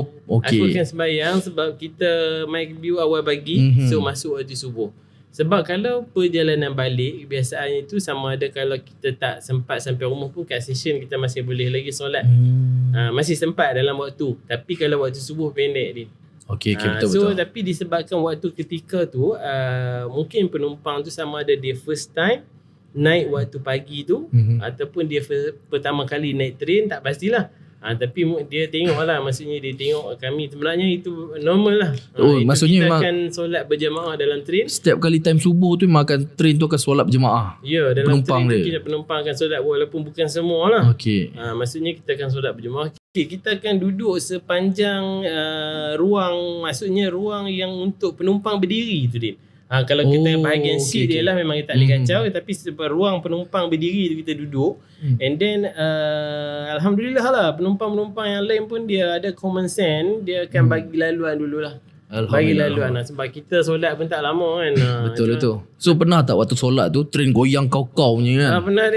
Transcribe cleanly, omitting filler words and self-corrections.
Aku okey. akan sembahyang sebab kita maghrib awal pagi, so masuk waktu subuh. Sebab kalau perjalanan balik, biasaannya itu sama ada kalau kita tak sempat sampai rumah pun kat stesen kita masih boleh lagi solat. Masih sempat dalam waktu. Tapi kalau waktu subuh pendek ni. Okey, betul So betul. tapi disebabkan waktu ketika tu mungkin penumpang tu sama ada dia first time naik waktu pagi tu ataupun dia pertama kali naik train, tak pastilah. Tapi dia tengok lah, maksudnya dia tengok kami, sebenarnya itu normal lah. Itu maksudnya kita memang akan solat berjemaah dalam train. setiap kali time subuh tu memang akan train tu akan solat berjemaah. Ya, dalam penumpang train tu dia. kita penumpang akan solat walaupun bukan semua lah. Okey. Maksudnya kita akan solat berjemaah. Kita akan duduk sepanjang ruang, maksudnya ruang yang untuk penumpang berdiri tu Din. Kalau kita bahagian seat dia lah memang kita tak boleh kacau, tapi sebab ruang penumpang berdiri tu kita duduk. And then alhamdulillah lah, penumpang-penumpang yang lain pun dia ada common sense, dia akan bagi laluan dululah. Bagi laluan lah, sebab kita solat pun tak lama kan. Betul. So pernah tak waktu solat tu train goyang kau punya kan? Pernah.